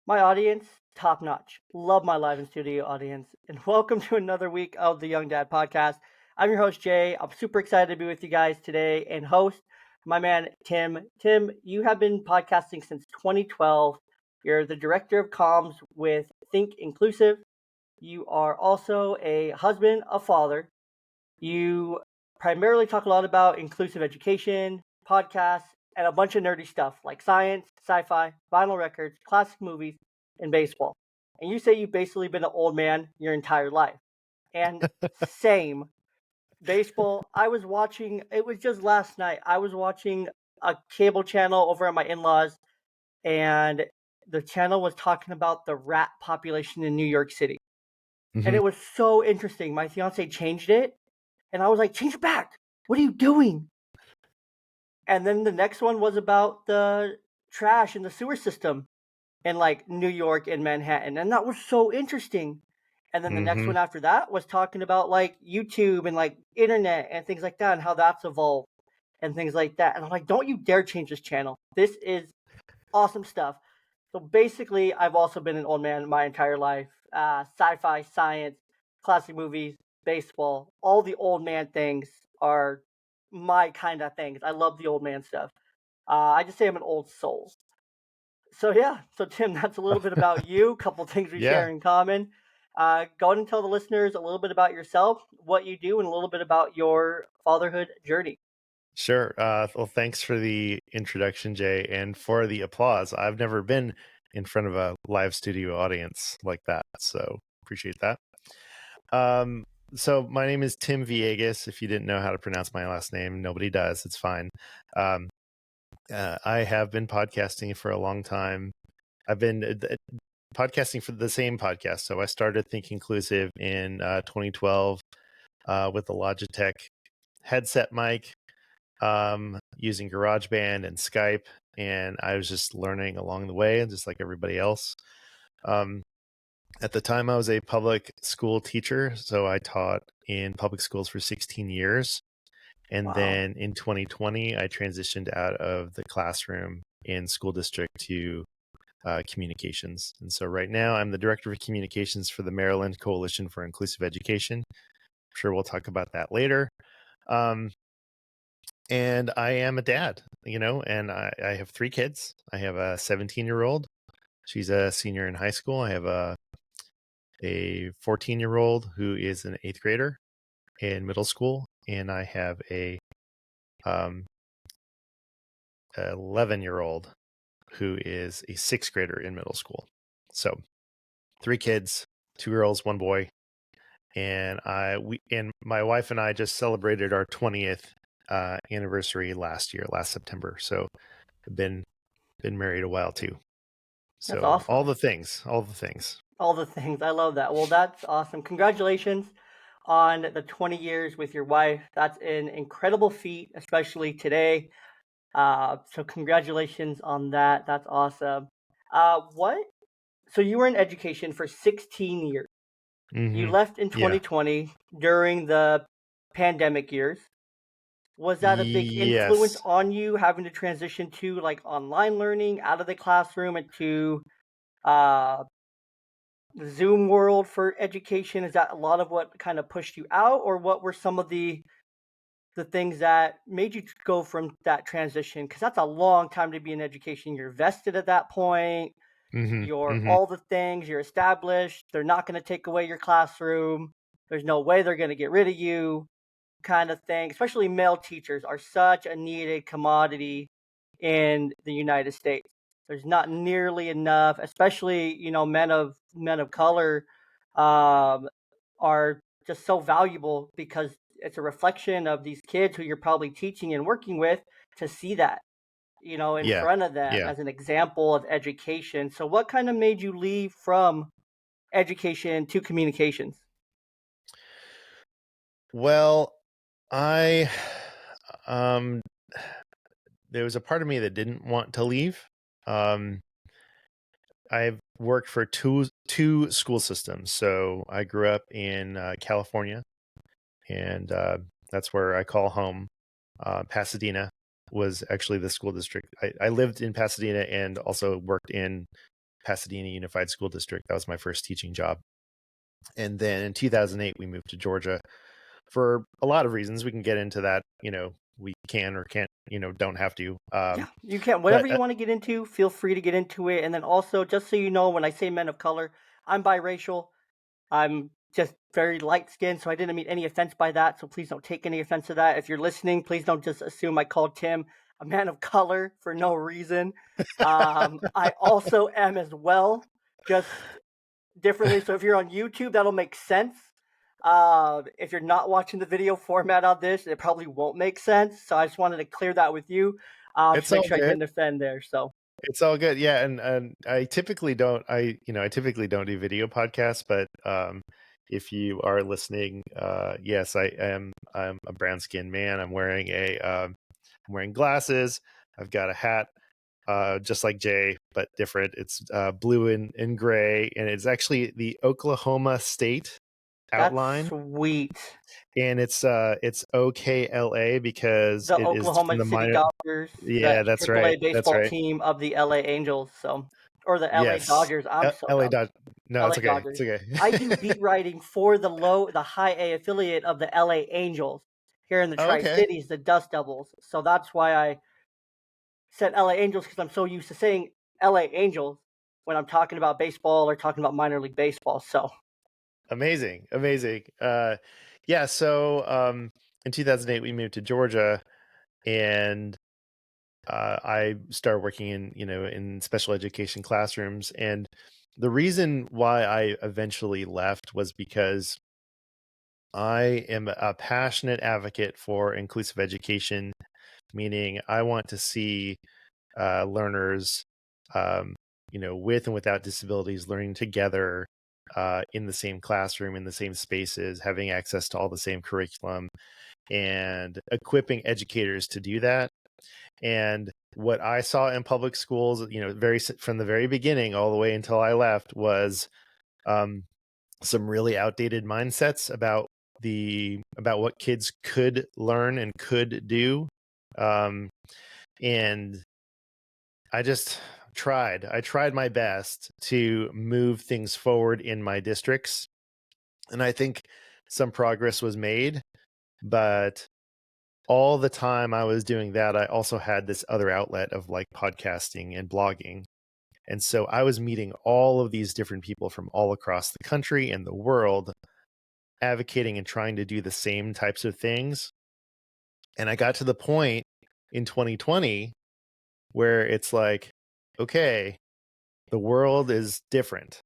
My audience, top notch. Love my live in studio audience. And welcome to another week of the Young Dad Podcast. I'm your host, Jay. I'm super excited to be with you guys today and host my man, Tim. Tim, you have been podcasting since 2012. You're the director of comms with Think Inclusive. You are also a husband, a father. You primarily talk a lot about inclusive education, podcasts, and a bunch of nerdy stuff like science, sci-fi, vinyl records, classic movies, and baseball. And you say you've basically been an old man your entire life. And same. Baseball, it was just last night. I was watching a cable channel over at my in-laws, and the channel was talking about the rat population in New York City. And Mhm. it was so interesting. My fiance changed it, and I was like, change it back. What are you doing? And then the next one was about the trash in the sewer system in like New York and Manhattan. And that was so interesting. And then the next Mhm. one after that was talking about like YouTube and like internet and things like that and how that's evolved and things like that. And I'm like, don't you dare change this channel. This is awesome stuff. So basically, I've also been an old man my entire life. Sci-fi, science, classic movies, baseball, all the old man things are my kind of things. I love the old man stuff. I just say I'm an old soul. So yeah, so Tim, that's a little bit about you. A couple things we Yeah, share in common. Go ahead and tell the listeners a little bit about yourself, what you do, and a little bit about your fatherhood journey. sure. Well, thanks for the introduction, Jay, and for the applause. I've never been in front of a live studio audience like that, so appreciate that. Um, so my name is Tim Villegas. If you didn't know how to pronounce my last name, nobody does. It's fine. Um, I have been podcasting for a long time. I've been podcasting for the same podcast. So I started Think Inclusive in 2012 with the Logitech headset mic, using GarageBand and Skype, and I was just learning along the way, just like everybody else. Um, at the time, I was a public school teacher, so I taught in public schools for 16 years. And Wow, then in 2020, I transitioned out of the classroom in school district to communications. And so right now, I'm the director of communications for the Maryland Coalition for Inclusive Education. I'm sure we'll talk about that later. Um, and I am a dad, and I have 3 kids. I have a 17-year-old. She's a senior in high school. I have a 14-year-old who is an 8th grader in middle school, and I have a 11-year-old who is a 6th grader in middle school. So 3 kids, 2 girls, 1 boy, and my wife and I just celebrated our 20th anniversary last September. So I've been married a while too. that's So all awesome. the things, all the things. All the things. I love that. Well, that's awesome. Congratulations on the 20 years with your wife. That's an incredible feat, especially today. So congratulations on that. That's awesome. What? So you were in education for 16 years. You Hmm. left in Yeah. 2020 during the pandemic years. Was that a big influence Yes. on you having to transition to like online learning out of the classroom into uh, Zoom world for education? Is that a lot of what kind of pushed you out, or what were some of the things that made you go from that transition? Because that's a long time to be in education. You're vested at that point. Hmm. You're Hmm. all the things. You're established. They're not going to take away your classroom. There's no way they're going to get rid of you, kind of thing. Especially male teachers are such a needed commodity in the United States. There's not nearly enough, especially men of color, um, are just so valuable because it's a reflection of these kids who you're probably teaching and working with to see that in Yeah. front of them Yeah. as an example of education. So, what kind of made you leave from education to communications? Well, I um there was a part of me that didn't want to leave. Um I've worked for two school systems. So I grew up in California, and that's where I call home. Pasadena was actually the school district. I lived in Pasadena and also worked in Pasadena Unified School District. That was my first teaching job. And then in 2008, we moved to Georgia for a lot of reasons. We can get into that. We can or can't, don't have to. Yeah, you can. But Whatever you want to get into, feel free to get into it. And then also, just so you know, when I say men of color, I'm biracial. I'm just very light skinned, so I didn't mean any offense by that. So please don't take any offense to that. If you're listening, please don't just assume I called Tim a man of color for no reason. I also am as well, just differently. So if you're on YouTube, that'll make sense. If you're not watching the video format on this, it probably won't make sense. So I just wanted to clear that with you. it's Just make all sure I good. didn't offend there. So It's all good. Yeah. And I typically don't, I typically don't do video podcasts, but, if you are listening, yes, I'm a brown skinned man. I'm wearing glasses. I've got a hat, just like Jay, but different. It's, blue and gray, and it's actually the Oklahoma State that's outline. sweet. And it's OKLA because The it is from Oklahoma the City minor. Dodgers, the Yeah, that's right. AAA That's baseball right. team of the LA Angels, or the LA Yes. Dodgers. I'm so LA dumb. Dodge. No, it's LA okay. It's Dodgers. I do okay. beat writing for the high A affiliate of the LA Angels here in the Oh, Tri okay. Cities, the Dust Devils. So that's why I said LA Angels, because I'm so used to saying LA Angels when I'm talking about baseball or talking about minor league baseball. So Amazing. Amazing. Yeah. So, in 2008, we moved to Georgia, and I started working in special education classrooms. And the reason why I eventually left was because I am a passionate advocate for inclusive education, meaning I want to see learners, um, with and without disabilities, learning together in the same classroom, in the same spaces, having access to all the same curriculum, and equipping educators to do that. And what I saw in public schools, from the very beginning all the way until I left, was um, some really outdated mindsets about what kids could learn and could do. Um, and I just I tried my best to move things forward in my districts. And I think some progress was made, but all the time I was doing that, I also had this other outlet of like podcasting and blogging. And so I was meeting all of these different people from all across the country and the world, advocating and trying to do the same types of things. And I got to the point in 2020 where it's like, okay, the world is different,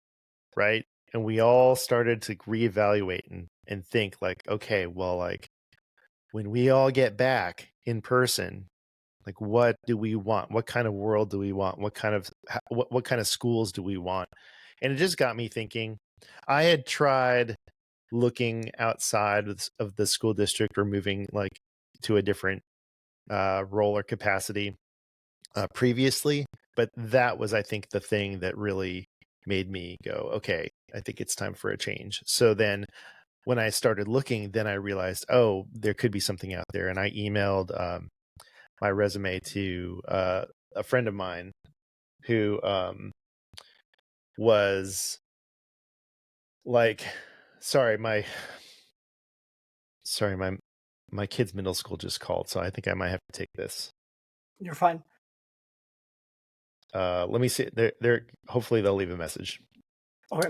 right? And we all started to reevaluate and think like, okay, well, like when we all get back in person, like what do we want? What kind of world do we want? What kind of schools do we want? And it just got me thinking. I had tried looking outside of the school district, or moving like to a different role or capacity previously, but that was, I think, the thing that really made me go, okay, I think it's time for a change. So then when I started looking, then I realized, oh, there could be something out there. And I emailed my resume to a friend of mine who was like, sorry, my kid's middle school just called, so I think I might have to take this. you're fine. Let me see. They're hopefully they'll leave a message. Okay.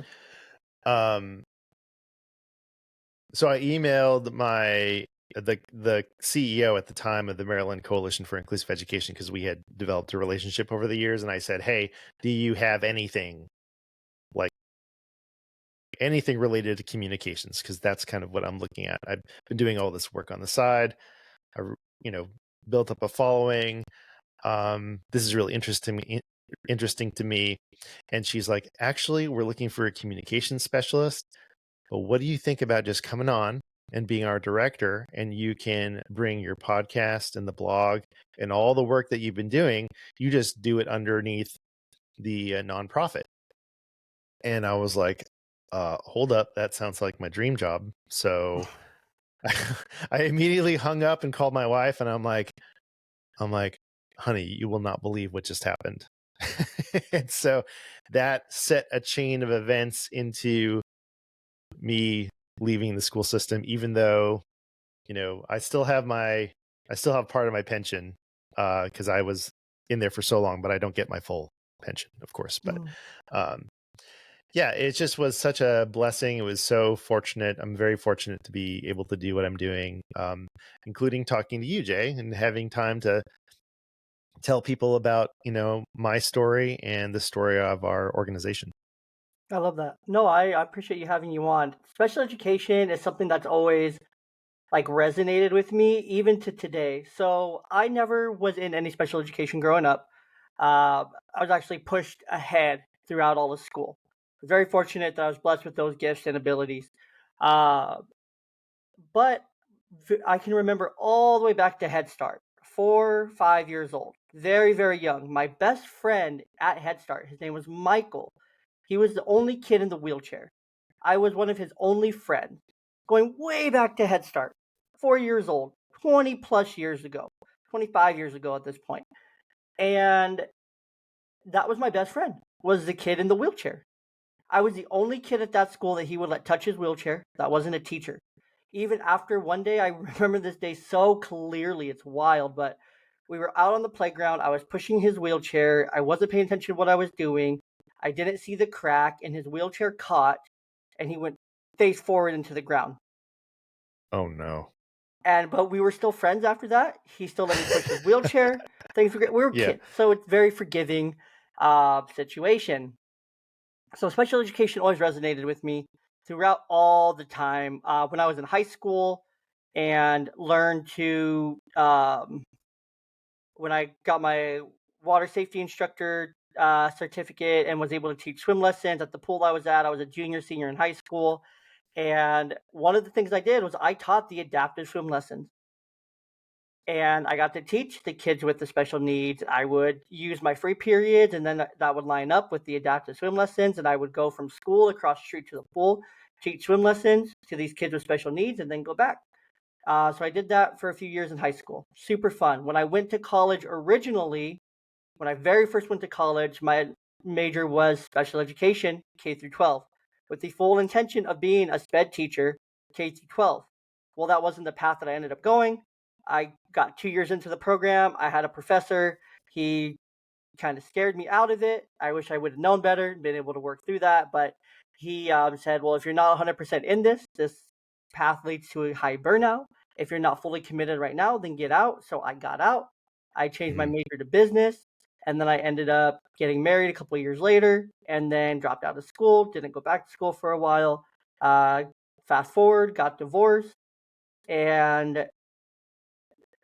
So I emailed the CEO at the time of the Maryland Coalition for Inclusive Education, because we had developed a relationship over the years, and I said, hey, do you have anything related to communications? Because that's kind of what I'm looking at. I've been doing all this work on the side. I built up a following. This is really interesting to me. And she's like, actually, we're looking for a communications specialist, but what do you think about just coming on and being our director, and you can bring your podcast and the blog and all the work that you've been doing, you just do it underneath the nonprofit. And I was like, hold up, that sounds like my dream job. So I immediately hung up and called my wife, and I'm like, honey, you will not believe what just happened. And so that set a chain of events into me leaving the school system, even though, I still have part of my pension, because I was in there for so long, but I don't get my full pension, of course. But Mm, um, yeah, it just was such a blessing. It was so fortunate. I'm very fortunate to be able to do what I'm doing, including talking to you, Jay, and having time to tell people about, my story and the story of our organization. I love that. No, I appreciate you having you on. Special education is something that's always like resonated with me even to today. So I never was in any special education growing up. I was actually pushed ahead throughout all of school. I was very fortunate that I was blessed with those gifts and abilities. Uh, but I can remember all the way back to Head Start, 4, 5 years old, very, very young. My best friend at Head Start, his name was Michael. He was the only kid in the wheelchair. I was one of his only friends, going way back to Head Start, 4 years old, 20 plus years ago, 25 years ago at this point. And that was my best friend, was the kid in the wheelchair. I was the only kid at that school that he would let touch his wheelchair. That wasn't a teacher. Even after one day, I remember this day so clearly. It's wild, but we were out on the playground. I was pushing his wheelchair. I wasn't paying attention to what I was doing. I didn't see the crack, and his wheelchair caught, and he went face forward into the ground. Oh no. But we were still friends after that. He still let me push his wheelchair. Things were great. We were Yeah. kids, so it's very forgiving situation. So special education always resonated with me throughout all the time. When I was in high school and learned to, when I got my water safety instructor certificate and was able to teach swim lessons at the pool I was at. I was a junior, senior in high school. And one of the things I did was I taught the adaptive swim lessons. And I got to teach the kids with the special needs. I would use my free periods, and then that would line up with the adaptive swim lessons. And I would go from school across the street to the pool, teach swim lessons to these kids with special needs, and then go back. So I did that for a few years in high school. Super fun. When I went to college originally, when I very first went to college, my major was special education, K through 12, with the full intention of being a sped teacher, K through 12. Well, that wasn't the path that I ended up going. I got 2 years into the program. I had a professor. He kind of scared me out of it. I wish I would have known better, been able to work through that. But he said, well, if you're not 100% in this path leads to a high burnout. If you're not fully committed right now, then get out. So I got out. I changed my Mhm. major to business. And then I ended up getting married a couple of years later and then dropped out of school, didn't go back to school for a while. Uh, Fast forward, got divorced. And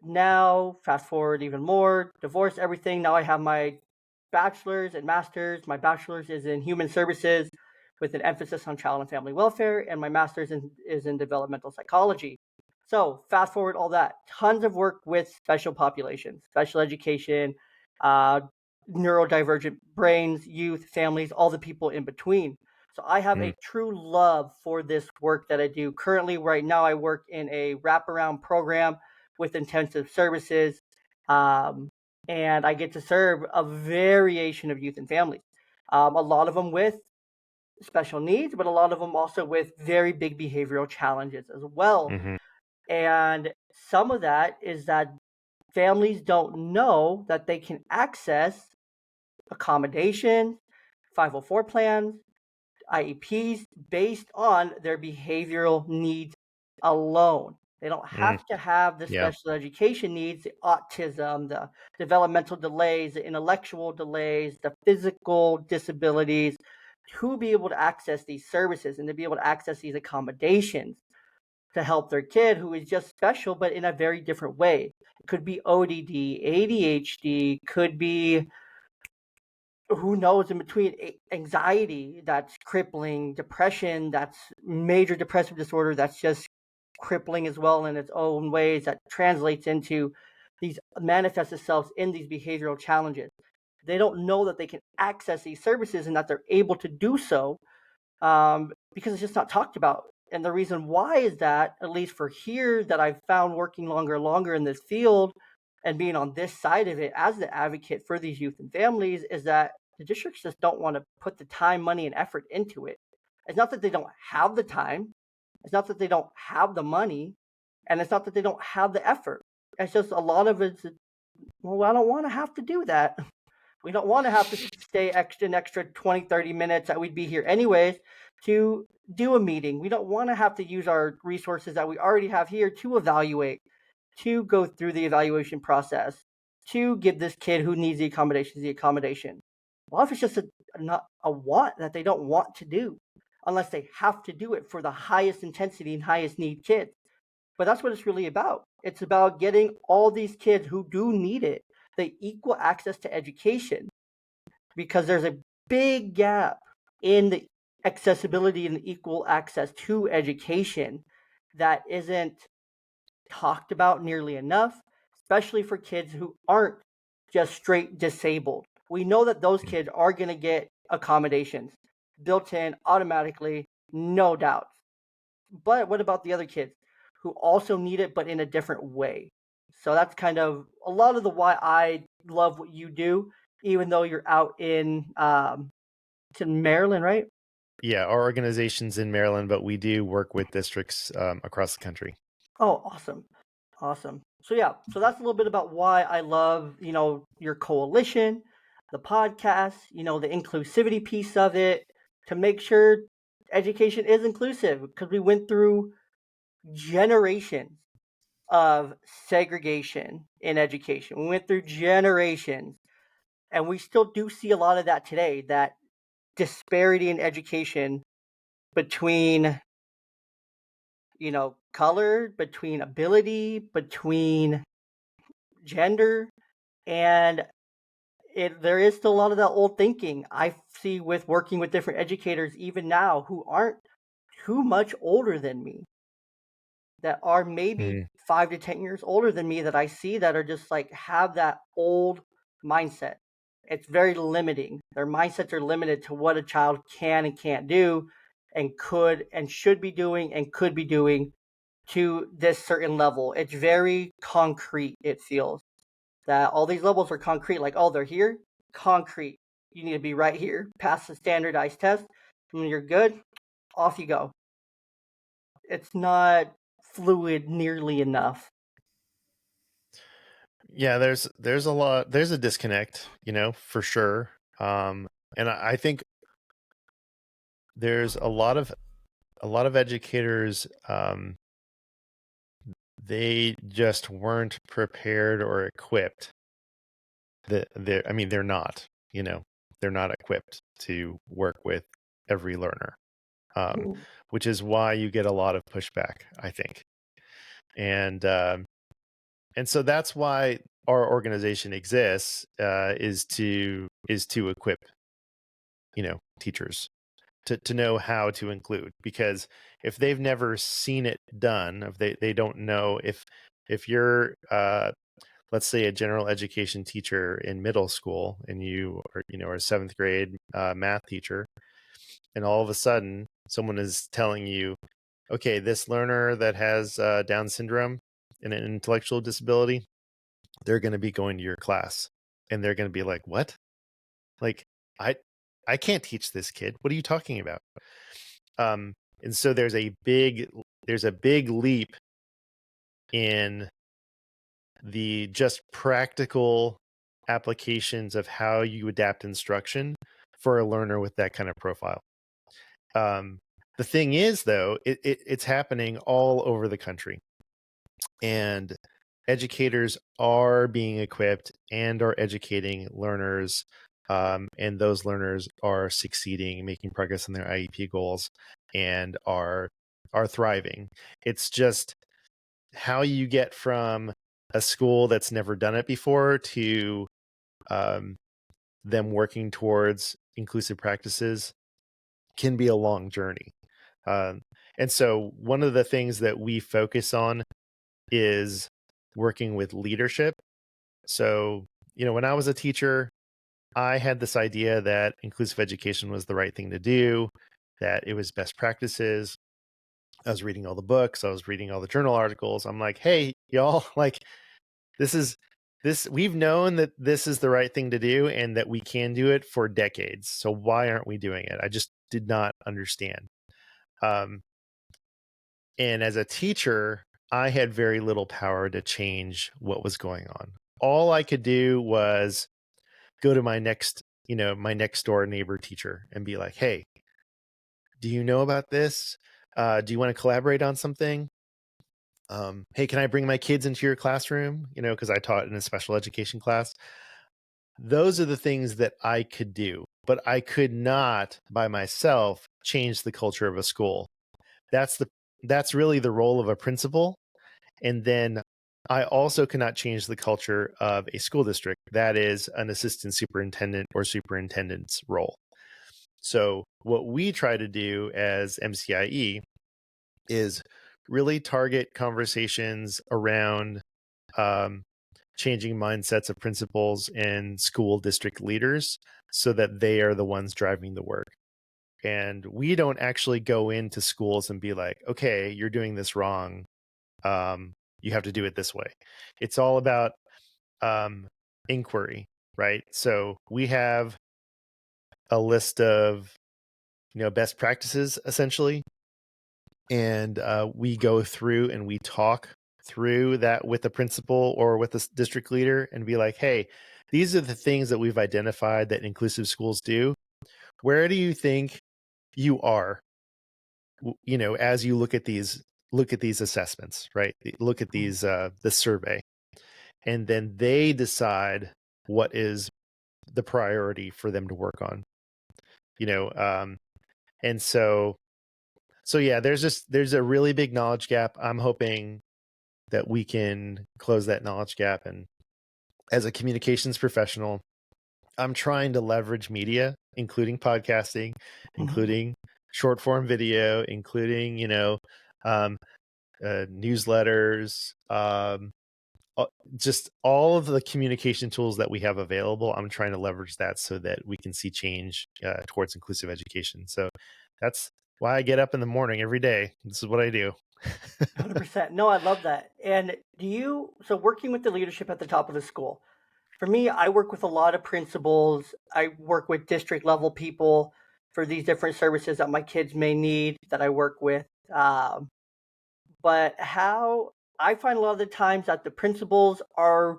now, fast forward even more, divorced everything. Now I have my bachelor's and master's. My bachelor's is in human services with an emphasis on child and family welfare, and my master's is in developmental psychology. So, fast forward all that. Tons of work with special populations, special education, uh, neurodivergent brains, youth, families, all the people in between. So, I have Mm. a true love for this work that I do. Currently, right now, I work in a wraparound program with intensive services. Um, and I get to serve a variation of youth and families. A lot of them with special needs, but a lot of them also with very big behavioral challenges as well. Mhm. And some of that is that families don't know that they can access accommodation, 504 plans, IEPs based on their behavioral needs alone. They don't Mm. have to have the Yeah. special education needs, the autism, the developmental delays, the intellectual delays, the physical disabilities to be able to access these services and to be able to access these accommodations to help their kid who is just special, but in a very different way. It could be ODD, ADHD, could be who knows in between anxiety that's crippling, depression that's major depressive disorder that's just crippling as well in its own ways that translates into these manifest itself in these behavioral challenges. They don't know that they can access these services and that they're able to do so because it's just not talked about. And the reason why is that, at least for here, that I've found working longer and longer in this field and being on this side of it as the advocate for these youth and families is that the districts just don't want to put the time, money, and effort into it. It's not that they don't have the time, it's not that they don't have the money, and it's not that they don't have the effort. It's just a lot of it's, well, I don't want to have to do that. We don't want to have to stay an extra 20, 30 minutes that we'd be here anyways to do a meeting. We don't want to have to use our resources that we already have here to evaluate, to go through the evaluation process, to give this kid who needs the accommodation. Well, if it's just not a want that they don't want to do, unless they have to do it for the highest intensity and highest need kids. But that's what it's really about. It's about getting all these kids who do need it the equal access to education, because there's a big gap in the accessibility and equal access to education that isn't talked about nearly enough, especially for kids who aren't just straight disabled. We know that those kids are going to get accommodations built in automatically, no doubt. But what about the other kids who also need it, but in a different way? So that's kind of a lot of the why I love what you do, even though you're out in Maryland, right? Yeah, our organization's in Maryland, but we do work with districts across the country. Oh, awesome. Awesome. So yeah, so that's a little bit about why I love, your coalition, the podcast, the inclusivity piece of it, to make sure education is inclusive, because we went through generations of segregation in education. We went through generations, and we still do see a lot of that today, that disparity in education between, color, between ability, between gender, and there is still a lot of that old thinking I see with working with different educators even now who aren't too much older than me, that are maybe 5 to 10 years older than me, that I see that are just like have that old mindset. It's very limiting. Their mindsets are limited to what a child can and can't do, and could and should be doing and could be doing to this certain level. It's very concrete, it feels. That all these levels are concrete, like, oh, they're here, concrete. You need to be right here, pass the standardized test, and when you're good, off you go. It's not fluid nearly enough. Yeah, there's a disconnect, for sure. And I think there's a lot of educators, they just weren't prepared or equipped. They're not, they're not equipped to work with every learner, which is why you get a lot of pushback, I think. And so that's why our organization exists, is to equip, teachers to know how to include. Because if they've never seen it done, if they don't know, if you're let's say a general education teacher in middle school, and you are a 7th grade math teacher, and all of a sudden someone is telling you, okay, this learner that has Down syndrome and an intellectual disability, they're going to be going to your class, and they're going to be like, what? Like, I can't teach this kid. What are you talking about? And so there's a big leap in the just practical applications of how you adapt instruction for a learner with that kind of profile. The thing is, though, it's happening all over the country, and educators are being equipped and are educating learners, and those learners are succeeding, making progress in their IEP goals, and are thriving. It's just how you get from a school that's never done it before to them working towards inclusive practices can be a long journey. And so one of the things that we focus on is working with leadership. So, when I was a teacher, I had this idea that inclusive education was the right thing to do, that it was best practices. I was reading all the books, I was reading all the journal articles. I'm like, hey, y'all, like, this is we've known that this is the right thing to do and that we can do it for decades. So why aren't we doing it? I just did not understand. And as a teacher, I had very little power to change what was going on. All I could do was go to my next door neighbor teacher and be like, hey, do you know about this? Do you want to collaborate on something? Hey, can I bring my kids into your classroom? Because I taught in a special education class. Those are the things that I could do, but I could not by myself change the culture of a school. That's really the role of a principal. And then I also cannot change the culture of a school district. That is an assistant superintendent or superintendent's role. So what we try to do as MCIE is really target conversations around changing mindsets of principals and school district leaders so that they are the ones driving the work. And we don't actually go into schools and be like, okay, you're doing this wrong. You have to do it this way. It's all about inquiry, right? So we have a list of best practices essentially, and we go through and we talk through that with the principal or with the district leader and be like, hey, these are the things that we've identified that inclusive schools do. Where do you think you are, as you look at these assessments, right? Look at these the survey, and then they decide what is the priority for them to work on. And so yeah, there's a really big knowledge gap. I'm hoping that we can close that knowledge gap. And as a communications professional, I'm trying to leverage media, including podcasting, including short form video, including, newsletters, just all of the communication tools that we have available. I'm trying to leverage that so that we can see change towards inclusive education. So that's why I get up in the morning every day. This is what I do. 100%. No, I love that. And so working with the leadership at the top of the school, for me, I work with a lot of principals. I work with district level people for these different services that my kids may need that I work with. But how I find a lot of the times that the principals are,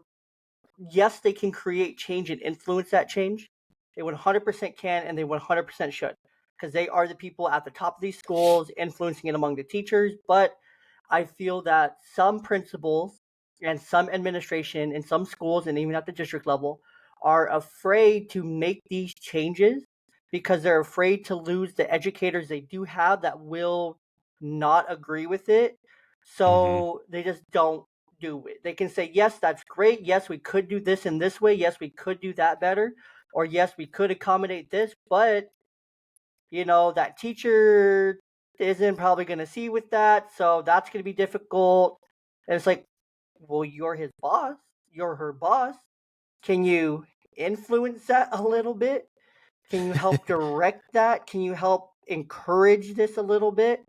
yes, they can create change and influence that change. They 100% can and they 100% should, because they are the people at the top of these schools influencing it among the teachers. But I feel that some principals and some administration in some schools and even at the district level are afraid to make these changes because they're afraid to lose the educators they do have that will not agree with it. So they just don't do it. They can say, yes, that's great. Yes, we could do this in this way. Yes, we could do that better. Or yes, we could accommodate this, but that teacher isn't probably going to see with that. So that's going to be difficult. And it's like, well, you're his boss. You're her boss. Can you influence that a little bit? Can you help direct that? Can you help encourage this a little bit?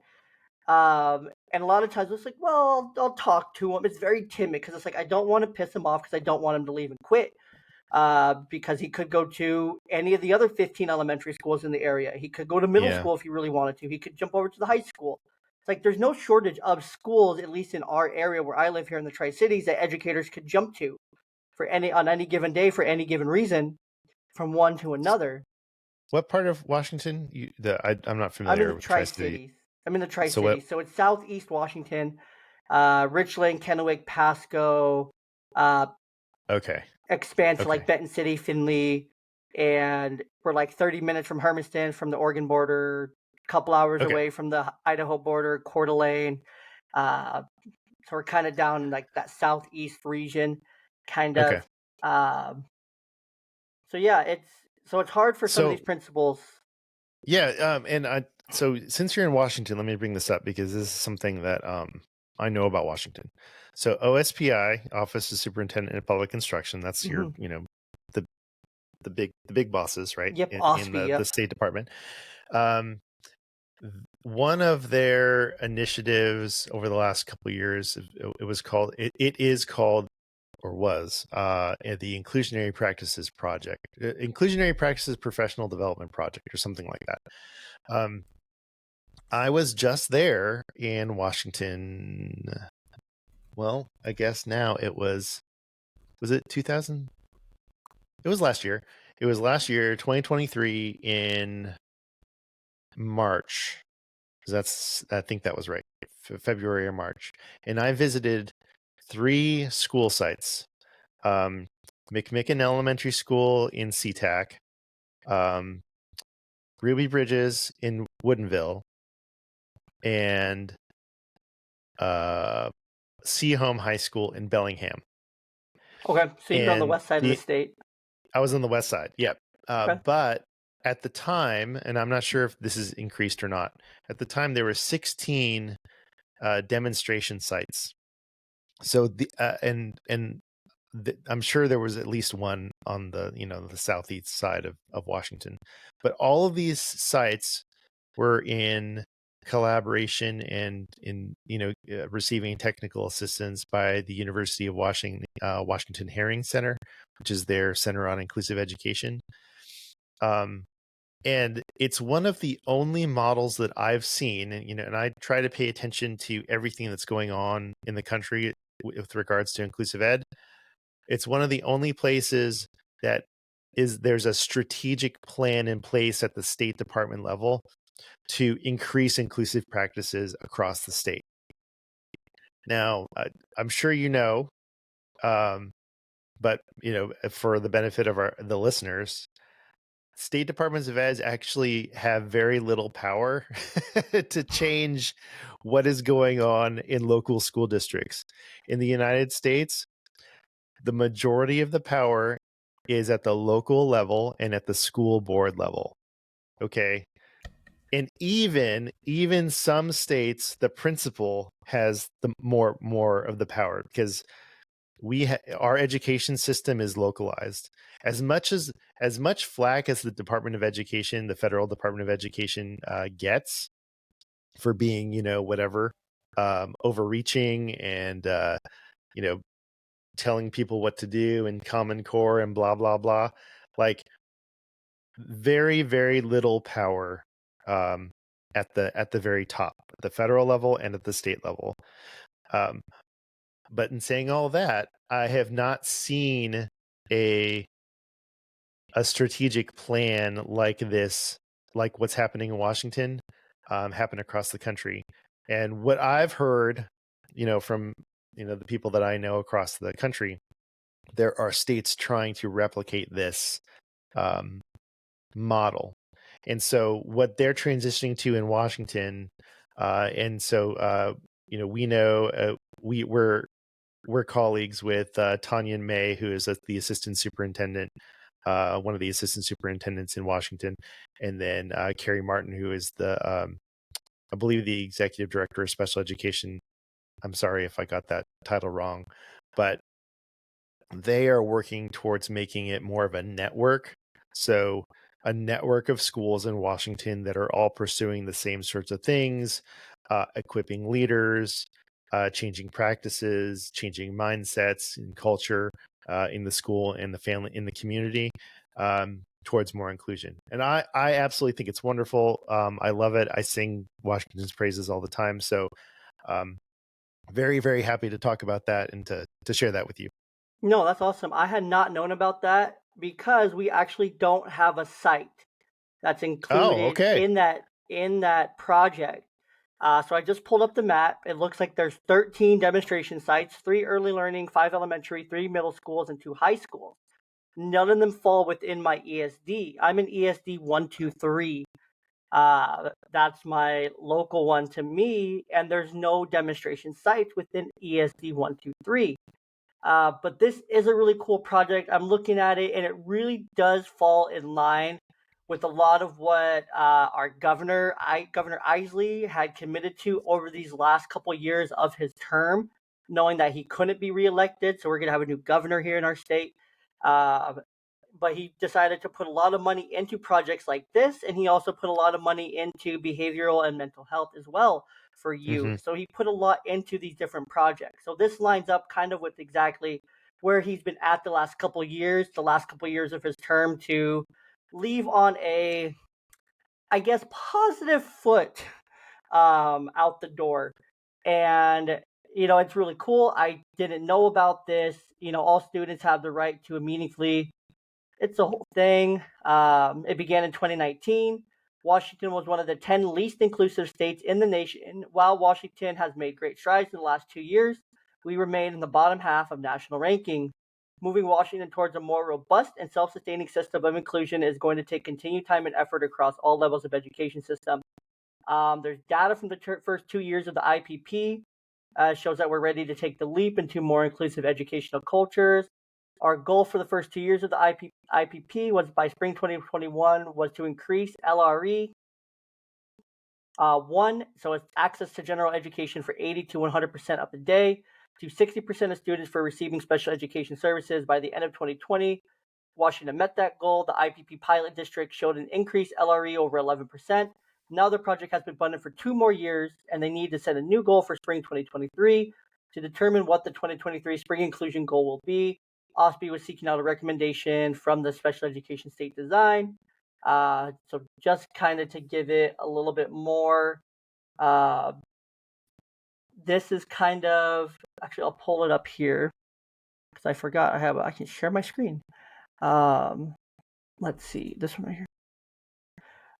And a lot of times it's like, well, I'll talk to him. It's very timid because it's like, I don't want to piss him off because I don't want him to leave and quit. Because he could go to any of the other 15 elementary schools in the area. He could go to middle Yeah. school if he really wanted to. He could jump over to the high school. It's like there's no shortage of schools, at least in our area where I live here in the Tri-Cities, that educators could jump to on any given day for any given reason from one to another. What part of Washington? I'm not I'm in familiar the with Tri-City. Tri-Cities. I'm in the So what? Tri-Cities. So it's southeast Washington, Richland, Kennewick, Pasco, uh, Okay. expands to Okay. like Benton City, Findlay, and we're like 30 minutes from Hermiston, from the Oregon border, a couple hours Okay. away from the Idaho border, Coeur d'Alene. So we're kind of down in like that southeast region, kind Okay. of. Um, so yeah, it's hard for some of these So principals. yeah, so since you're in Washington, let me bring this up because this is something that I know about Washington. So OSPI, Office of Superintendent of Public Instruction, that's your, Mhm. the the big bosses, right? Yep, In OSPI. the Yep. State Department. Um, one of their initiatives over the last couple of years, it is called or was at the Inclusionary Practices Project, Inclusionary Practices Professional Development Project, or something like that. I was just there in Washington. Well, I guess now was it 2000? It was last year. It was last year, 2023 in March. I think that was right. February or March. And I visited 3 school sites. McMicken Elementary School in SeaTac, Ruby Bridges in Woodinville, and Seahome High School in Bellingham. Okay, so you're on the west side of the state. I was on the west side, yep. Okay. But at the time, and I'm not sure if this is increased or not, at the time there were 16 demonstration sites. So I'm sure there was at least one on the the southeast side of Washington, but all of these sites were in collaboration and in receiving technical assistance by the University of Washington Herring Center, which is their center on inclusive education. And it's one of the only models that I've seen, and I try to pay attention to everything that's going on in the country with regards to inclusive ed. It's one of the only places that there's a strategic plan in place at the State Department level to increase inclusive practices across the state. Now, I'm sure but for the benefit of the listeners, state departments of ed actually have very little power to change what is going on in local school districts. In the United States, the majority of the power is at the local level and at the school board level. Okay. And even some states, the principal has the more of the power, because our education system is localized. As much flack as the Department of Education, the federal Department of Education, gets for being whatever, overreaching and telling people what to do in Common Core and blah blah blah, like very very little power at the very top, at the federal level and at the state level. But in saying all that, I have not seen a strategic plan like this, like what's happening in Washington, happen across the country. And what I've heard, from the people that I know across the country, there are states trying to replicate this model. And so what they're transitioning to in Washington, and so we know we're colleagues with Tanya and May, who is the assistant superintendent, one of the assistant superintendents in Washington, and then Carrie Martin, who is I believe the executive director of special education. I'm sorry if I got that title wrong, but they are working towards making it more of a network. So a network of schools in Washington that are all pursuing the same sorts of things, equipping leaders, changing practices, changing mindsets and culture in the school and the family, in the community, towards more inclusion. And I absolutely think it's wonderful. I love it. I sing Washington's praises all the time. So very, very happy to talk about that and to share that with you. No, that's awesome. I had not known about that because we actually don't have a site that's included okay. in that project. So I just pulled up the map. It looks like there's 13 demonstration sites, 3 early learning, 5 elementary, 3 middle schools, and 2 high schools. None of them fall within my ESD. I'm in ESD 123. That's my local one to me, and there's no demonstration sites within ESD 123. But this is a really cool project. I'm looking at it, and it really does fall in line with a lot of what our Governor Isley had committed to over these last couple of years of his term, knowing that he couldn't be reelected. So we're going to have a new governor here in our state. But he decided to put a lot of money into projects like this, and he also put a lot of money into behavioral and mental health as well for youth. So he put a lot into these different projects. So this lines up kind of with exactly where he's been at the last couple of years of his term, to leave on a, I guess, positive foot out the door. And, it's really cool. I didn't know about this. All students have the right to a meaningfully. It's a whole thing. It began in 2019. Washington was one of the 10 least inclusive states in the nation. While Washington has made great strides in the last 2 years, we remain in the bottom half of national ranking. Moving Washington towards a more robust and self-sustaining system of inclusion is going to take continued time and effort across all levels of education system. There's data from the first 2 years of the IPP, shows that we're ready to take the leap into more inclusive educational cultures. Our goal for the first 2 years of the IPP was, by spring 2021, was to increase LRE 1, so it's access to general education for 80 to 100% of the day, to 60% of students for receiving special education services by the end of 2020. Washington met that goal. The IPP pilot district showed an increased LRE over 11%. Now the project has been funded for 2 more years, and they need to set a new goal for spring 2023 to determine what the 2023 spring inclusion goal will be. OSBE was seeking out a recommendation from the special education state design. So just kind of to give it a little bit more, this is kind of, actually I'll pull it up here because I forgot I can share my screen. Let's see, this one right here.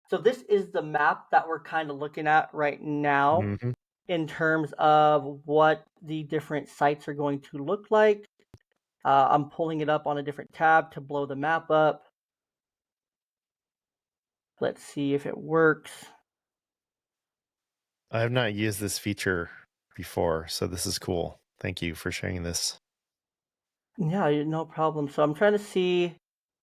So this is the map that we're kind of looking at right now, Mm-hmm. in terms of what the different sites are going to look like. I'm pulling it up on a different tab to blow the map up. Let's see if it works. I have not used this feature before, so this is cool. Thank you for sharing this. Yeah, no problem. So I'm trying to see,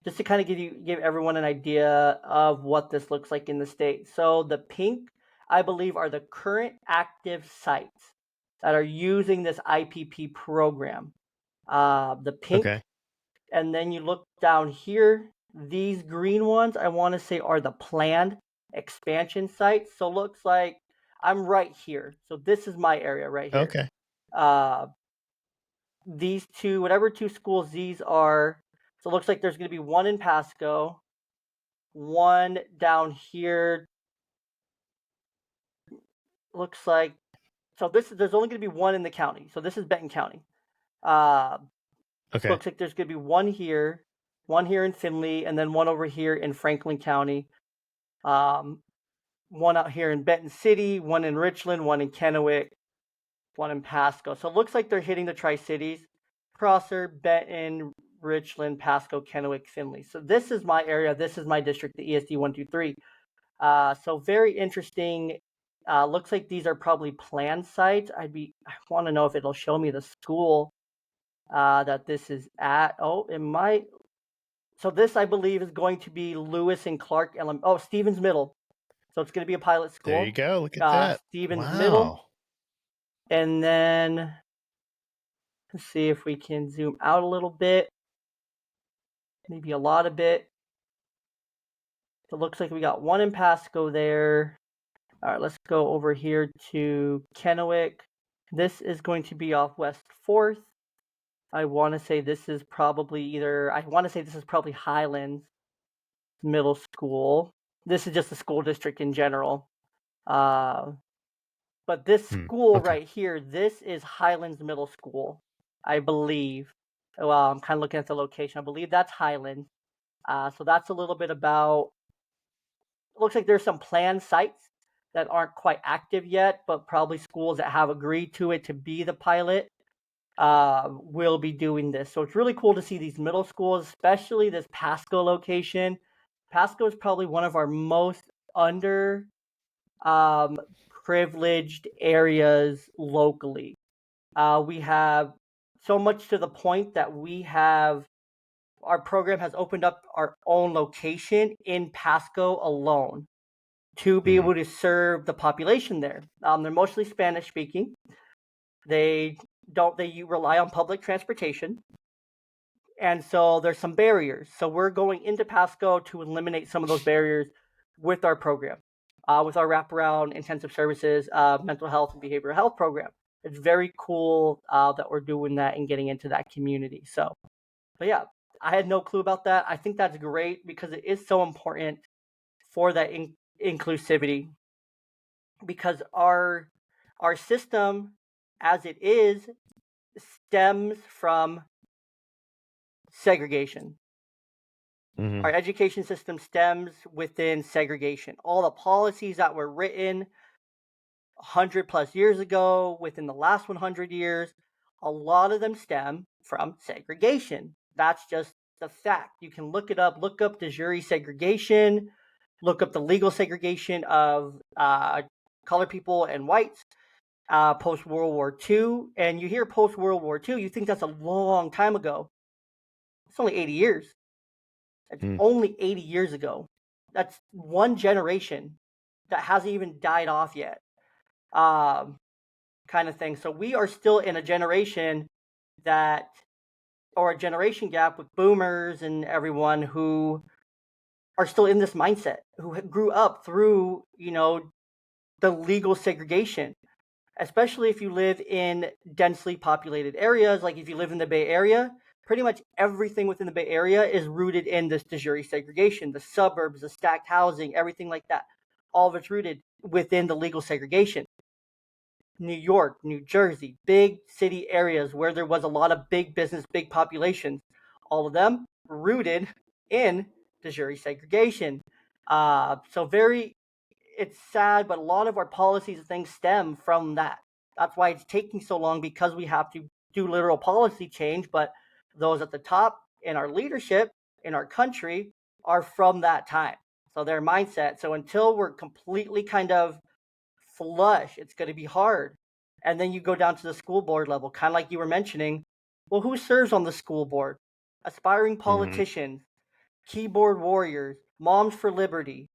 just to kind of give everyone an idea of what this looks like in the state. So the pink, I believe, are the current active sites that are using this IPP program. The pink, Okay. and then you look down here, these green ones, I want to say, are the planned expansion sites. So it looks like I'm right here. So this is my area right here. Okay. These two, whatever 2 schools these are, so it looks like there's going to be one in Pasco, one down here. Looks like, so there's only going to be one in the county. So this is Benton County. Okay. Looks like there's going to be one here in Findlay, and then one over here in Franklin County. One out here in Benton City, one in Richland, one in Kennewick, one in Pasco. So it looks like they're hitting the Tri-Cities: Prosser, Benton, Richland, Pasco, Kennewick, Findlay. So this is my area. This is my district, the ESD 123. So very interesting. Looks like these are probably planned sites. I want to know if it'll show me the school that this is at. Oh, it might. So this, I believe, is going to be Lewis and Clark Stevens Middle. So it's going to be a pilot school. There you go. Look at that. Stevens Wow. Middle. And then let's see if we can zoom out a little bit. Maybe a lot of bit. It looks like we got one in Pasco there. All right, let's go over here to Kennewick. This is going to be off West 4th. I want to say this is probably Highlands Middle School. This is just the school district in general. But this school right here, this is Highlands Middle School, I believe. Well, I'm kind of looking at the location. I believe that's Highlands. So that's a little bit about, it looks like there's some planned sites that aren't quite active yet, but probably schools that have agreed to it to be the pilot will be doing this. So it's really cool to see these middle schools, especially this Pasco location. Pasco is probably one of our most privileged areas locally. We have so much, to the point that our program has opened up our own location in Pasco alone to be able to serve the population there. They're mostly Spanish speaking. They rely on public transportation. And so there's some barriers. So we're going into Pasco to eliminate some of those barriers with our program, with our wraparound intensive services, mental health and behavioral health program. it's very cool that we're doing that and getting into that community. So, but yeah, I had no clue about that. I think that's great because it is so important for that inclusivity, because our system as it is stems from segregation. Mm-hmm. Our education system stems within segregation. All the policies that were written 100 plus years ago, within the last 100 years, a lot of them stem from segregation. That's just the fact. You can look it up, look up de jure segregation, look up the legal segregation of colored people and whites post World War II. And you hear post World War II, you think that's a long time ago. It's only 80 years. It's only 80 years ago. That's one generation that hasn't even died off yet. Kind of thing. So we are still in a generation that, or a generation gap with boomers and everyone who are still in this mindset, who grew up through, the legal segregation, especially if you live in densely populated areas. Like if you live in the Bay Area, pretty much everything within the Bay Area is rooted in this de jure segregation, the suburbs, the stacked housing, everything like that. All of it's rooted within the legal segregation. New York, New Jersey, big city areas where there was a lot of big business, big populations, all of them rooted in de jure segregation. It's sad, but a lot of our policies and things stem from that. That's why it's taking so long, because we have to do literal policy change. But those at the top in our leadership in our country are from that time. So their mindset. So until we're completely kind of flush, it's going to be hard. And then you go down to the school board level, kind of like you were mentioning. Well, who serves on the school board? Aspiring Mm-hmm. politicians, keyboard warriors, moms for liberty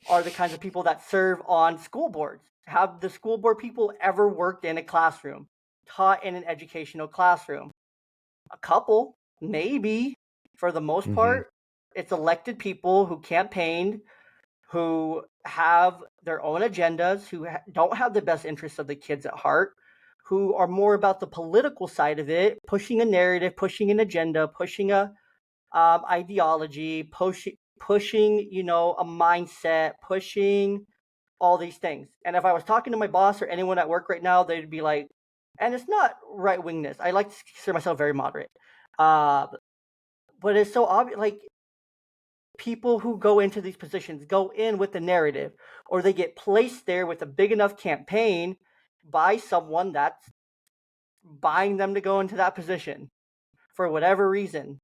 are the kinds of people that serve on school boards. Have the school board people ever worked in a classroom, taught in an educational classroom? A couple, maybe. For the most Mm-hmm. part, it's elected people who campaigned, who have their own agendas, who don't have the best interests of the kids at heart, who are more about the political side of it, pushing a narrative, pushing an agenda, pushing a ideology, pushing, a mindset, pushing all these things. And if I was talking to my boss or anyone at work right now, they'd be like, and it's not right wingness. I like to consider myself very moderate. Uh, but it's so obvious, like, people who go into these positions go in with the narrative, or they get placed there with a big enough campaign by someone that's buying them to go into that position for whatever reason.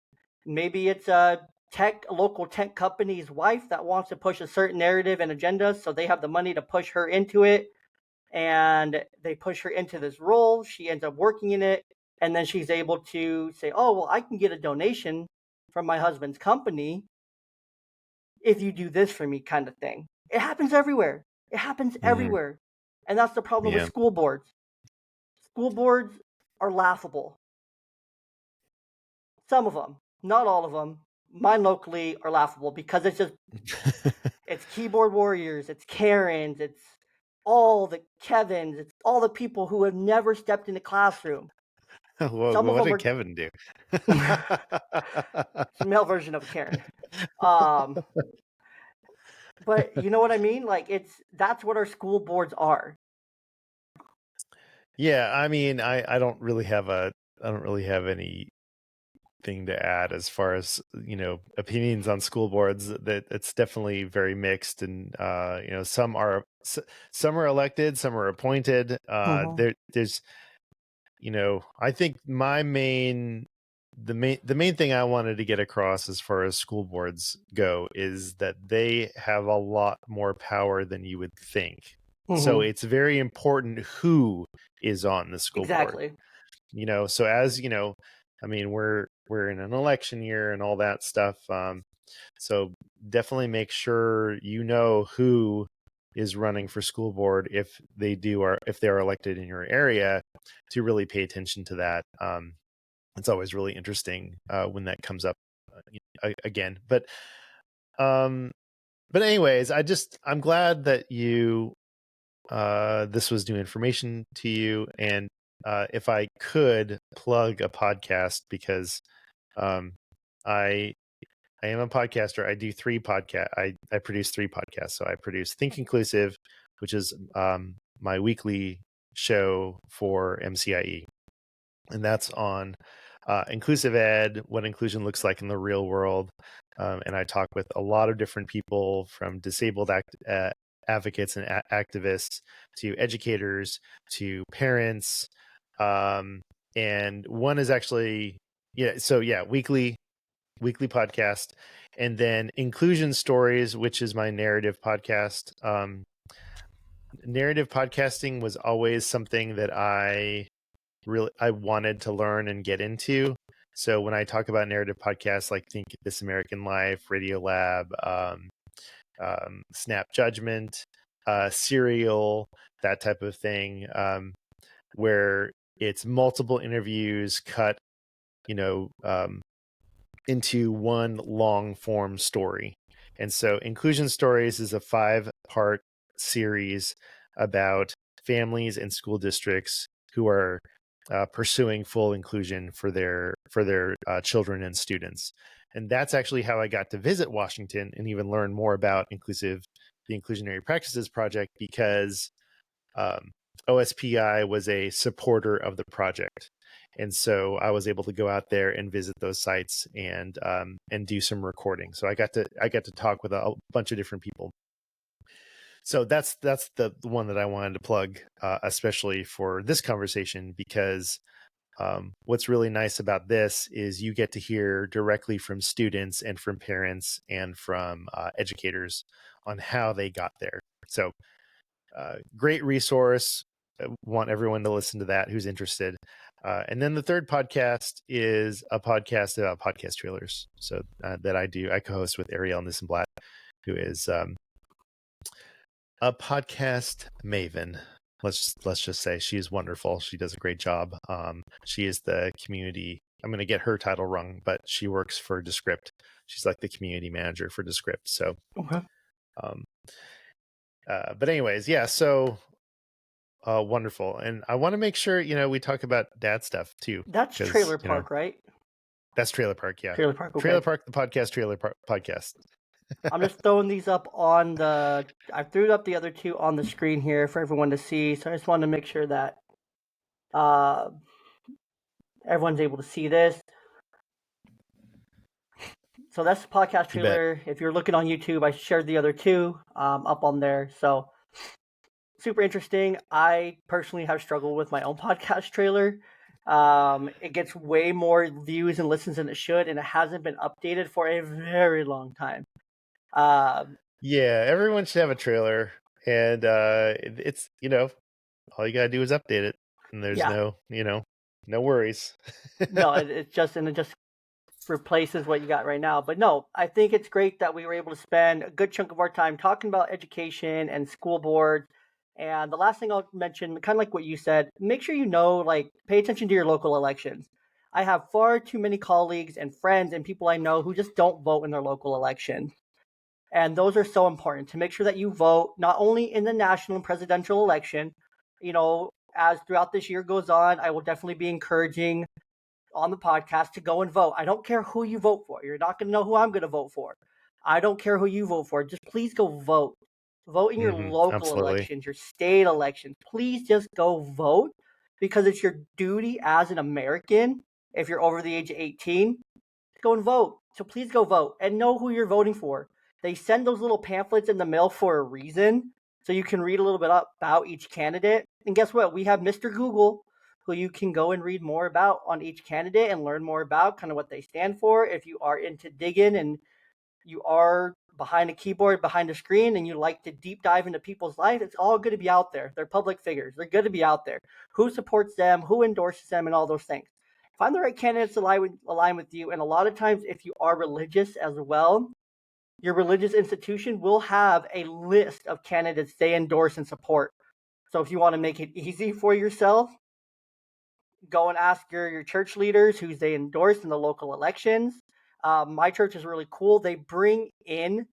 Maybe it's a local tech company's wife that wants to push a certain narrative and agenda, so they have the money to push her into it, and they push her into this role. She ends up working in it, and then she's able to say, oh, well, I can get a donation from my husband's company if you do this for me, kind of thing. It happens everywhere. It happens Mm-hmm. everywhere. And that's the problem with Yeah. school boards. School boards are laughable. Some of them, not all of them. Mine locally are laughable because it's keyboard warriors, it's Karens, it's all the Kevins, it's all the people who have never stepped in a classroom. Some of What them did are Kevin do? it's a male version of a Karen. Um, but you know what I mean? Like, that's what our school boards are. Yeah, I mean, I don't really have anything to add as far as, opinions on school boards. That it's definitely very mixed, and some are elected, some are appointed. Mhm. There's, I think the main thing I wanted to get across as far as school boards go is that they have a lot more power than you would think. So Mhm. it's very important who is on the school board. Exactly. So as I mean, we're in an election year and all that stuff. So definitely make sure you know who is running for school board if they're elected in your area, to really pay attention to that. It's always really interesting when that comes up again. Um, but anyways, I'm glad that you this was new information to you, and if I could plug a podcast, because um, I I am a podcaster. I do three podcast. I produce three podcasts. So I produce Think Inclusive, which is my weekly show for MCIE, and that's on inclusive ed, what inclusion looks like in the real world. And I talk with a lot of different people, from disabled advocates and activists to educators to parents. And one is actually, weekly podcast, and then Inclusion Stories, which is my narrative podcast. Narrative podcasting was always something that I wanted to learn and get into. So when I talk about narrative podcasts, like Think This American Life, Radio Lab, Snap Judgment, Serial, that type of thing, where it's multiple interviews cut, into one long form story. And so Inclusion Stories is a 5-part series about families and school districts who are pursuing full inclusion for their children and students. And that's actually how I got to visit Washington and even learn more about the Inclusionary Practices Project, because OSPI was a supporter of the project. And so I was able to go out there and visit those sites and do some recording. So I got to talk with a bunch of different people. So that's the one that I wanted to plug, especially for this conversation, because what's really nice about this is you get to hear directly from students and from parents and from educators on how they got there. So great resource. I want everyone to listen to that who's interested. And then the third podcast is a podcast about podcast trailers. So that I co-host with Ariel Nissenblatt, who is a podcast maven. Let's just say she's wonderful. She does a great job. She is the community. I'm going to get her title wrong, but she works for Descript. She's like the community manager for Descript. So, Okay. But anyways, yeah. So wonderful. And I want to make sure, we talk about dad stuff too. That's Trailer Park, right? That's Trailer Park. Yeah. Trailer Park. Okay. Trailer Park, the podcast, Trailer Park podcast. I'm just throwing these up on I threw up the other two on the screen here for everyone to see. So I just wanted to make sure that everyone's able to see this. So that's the podcast trailer. If you're looking on YouTube, I shared the other two up on there. So super interesting. I personally have struggled with my own podcast trailer. It gets way more views and listens than it should, and it hasn't been updated for a very long time. Yeah, everyone should have a trailer, and it's all you gotta do is update it, and there's no worries. No, it just replaces what you got right now. But no, I think it's great that we were able to spend a good chunk of our time talking about education and school boards. And the last thing I'll mention, kind of like what you said, make sure pay attention to your local elections. I have far too many colleagues and friends and people I know who just don't vote in their local election. And those are so important to make sure that you vote not only in the national and presidential election. As throughout this year goes on, I will definitely be encouraging on the podcast to go and vote. I don't care who you vote for. You're not going to know who I'm going to vote for. I don't care who you vote for. Just please go vote. Vote in your local elections, your state elections. Please just go vote, because it's your duty as an American, if you're over the age of 18, to go and vote. So please go vote and know who you're voting for. They send those little pamphlets in the mail for a reason, so you can read a little bit about each candidate. And guess what? We have Mr. Google, who you can go and read more about on each candidate and learn more about kind of what they stand for. If you are into digging and you are behind a keyboard, behind a screen, and you like to deep dive into people's life, it's all good to be out there. They're public figures. They're good to be out there. Who supports them, who endorses them, and all those things. Find the right candidates align with you. And a lot of times, if you are religious as well, your religious institution will have a list of candidates they endorse and support. So if you want to make it easy for yourself, go and ask your church leaders who they endorse in the local elections. My church is really cool. They bring in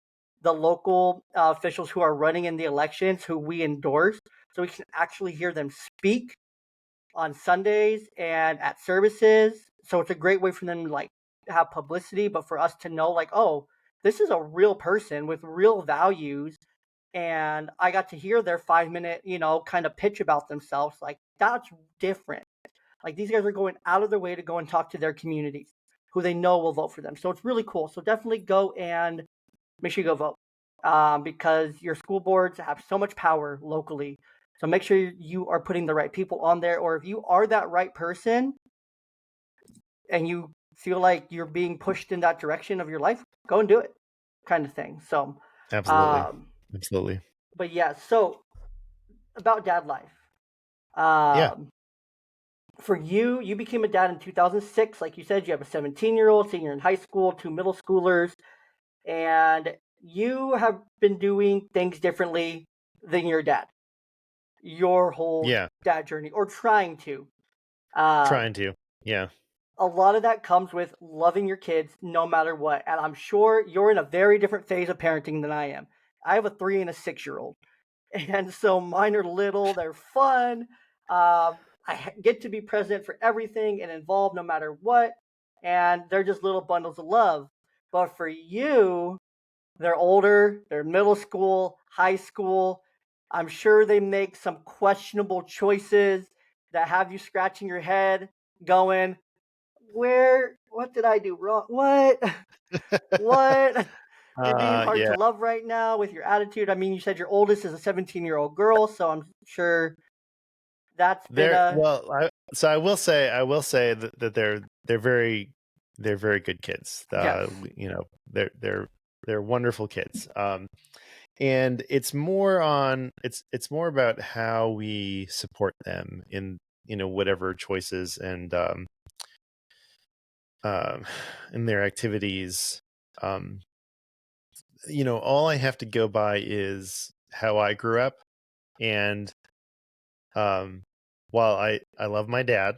the local officials who are running in the elections who we endorse, so we can actually hear them speak on Sundays and at services. So it's a great way for them to like have publicity, but for us to know like, oh, this is a real person with real values. And I got to hear their 5 minute, kind of pitch about themselves. Like that's different. Like these guys are going out of their way to go and talk to their communities who they know will vote for them. So it's really cool. So definitely go and make sure you go vote because your school boards have so much power locally. So make sure you are putting the right people on there, or if you are that right person and you feel like you're being pushed in that direction of your life, go and do it, kind of thing. So, Absolutely. um, Absolutely. but yeah, so about dad life. Yeah. Um, for you, you became a dad in 2006. Like you said, you have a 17-year-old, senior in high school, two middle schoolers, and you have been doing things differently than your dad your whole Yeah. dad journey or trying to. Um, Trying to. Yeah. a lot of that comes with loving your kids no matter what. And I'm sure you're in a very different phase of parenting than I am. I have a 3 and a 6-year-old. And so mine are little, they're fun. I get to be present for everything and involved no matter what. And they're just little bundles of love. But for you, they're older, they're middle school, high school. I'm sure they make some questionable choices that have you scratching your head, going, what did I do wrong? What? What? You're being hard to Yeah. love right now with your attitude. I mean, you said your oldest is a 17-year-old girl, so I'm sure that's been They're a, well. I will say that they're very good kids. yes. They're wonderful kids. And it's more about how we support them in whatever choices and um in their activities. Um, all I have to go by is how I grew up, and um, while I love my dad,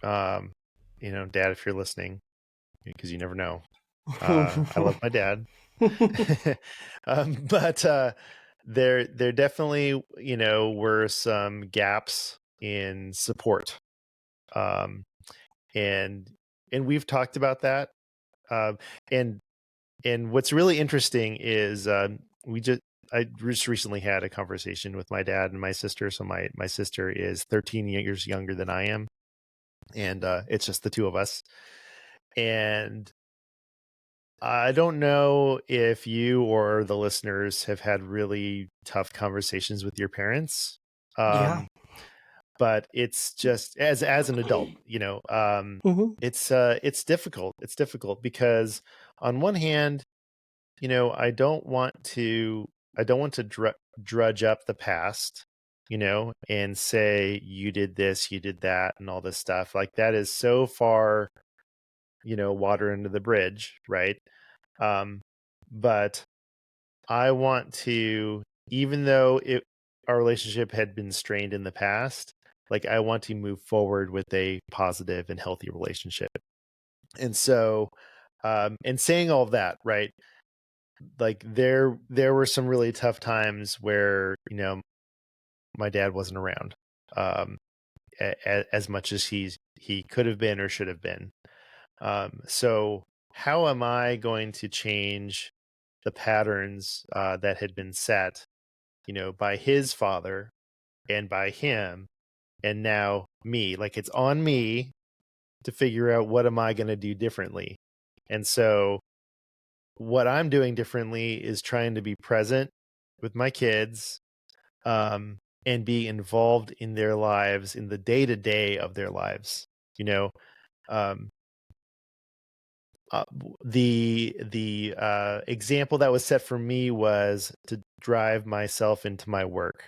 um, Dad, if you're listening, because you never know, I love my dad. But there definitely were some gaps in support, um, and we've talked about that. Um, and what's really interesting is I just recently had a conversation with my dad and my sister. So my sister is 13 years younger than I am, and it's just the two of us. And I don't know if you or the listeners have had really tough conversations with your parents. Yeah. Um, but it's just as an adult, Hmm. it's difficult. It's difficult because on one hand, I don't want to drudge up the past, and say you did this, you did that, and all this stuff. Like that is so far, water under the bridge, right? Um, but I want to, even though our relationship had been strained in the past, like I want to move forward with a positive and healthy relationship. And so, and saying all of that, right? Like there were some really tough times where my dad wasn't around, um, as much as he could have been or should have been. So how am I going to change the patterns that had been set, by his father and by him, and now me? Like it's on me to figure out what am I going to do differently. And so what I'm doing differently is trying to be present with my kids, um, and be involved in their lives, in the day to day of their lives. You know, um, the example that was set for me was to drive myself into my work,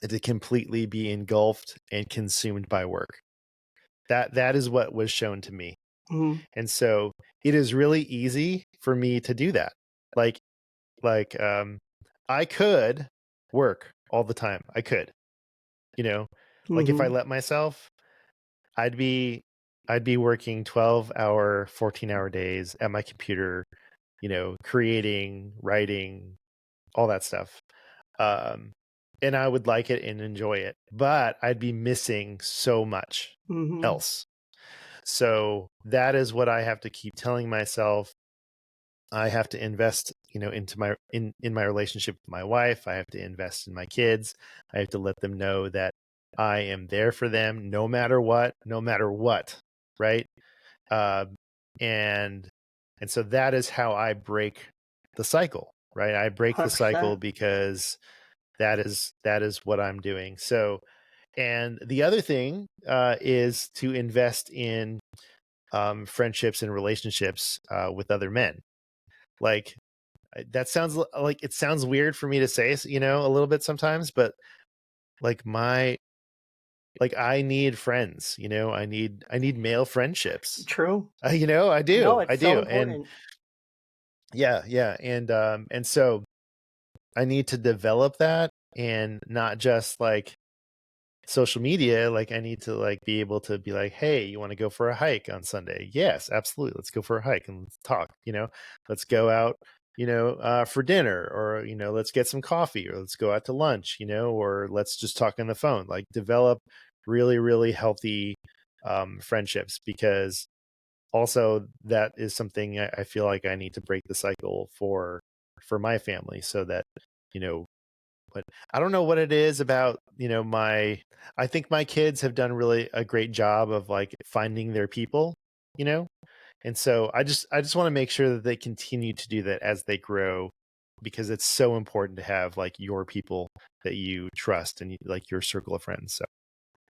and to completely be engulfed and consumed by work. That is what was shown to me. Hmm. And so it is really easy for me to do that. Like like I could work all the time. I could, you know, like if I Hmm. let myself, I'd be I'd be working 12-hour, 14-hour days at my computer, creating, writing, all that stuff. And I would like it and enjoy it, but I'd be missing so much else. So that is what I have to keep telling myself. I have to invest, into in my relationship with my wife. I have to invest in my kids. I have to let them know that I am there for them no matter what, right? Uh, and and so that is how I break the cycle, right? I break the cycle 100%. because that is what I'm doing. So, and the other thing is to invest in friendships and relationships with other men. Like that sounds like it sounds weird for me to say, a little bit sometimes, but like I need friends, I need male friendships. True. I No, do, it's so and important. yeah, and so I need to develop that, and not just like social media. Like I need to like be able to be like, hey, you want to go for a hike on Sunday? Yes, absolutely, let's go for a hike and let's talk. Let's go out, for dinner, or let's get some coffee, or let's go out to lunch, or let's just talk on the phone. Like develop really, really healthy friendships, because also that is something I feel like I need to break the cycle for my family, so that you know but I don't know what it is about, I think my kids have done really a great job of like finding their people, you know? And so I just want to make sure that they continue to do that as they grow, because it's so important to have like your people that you trust, and like your circle of friends. So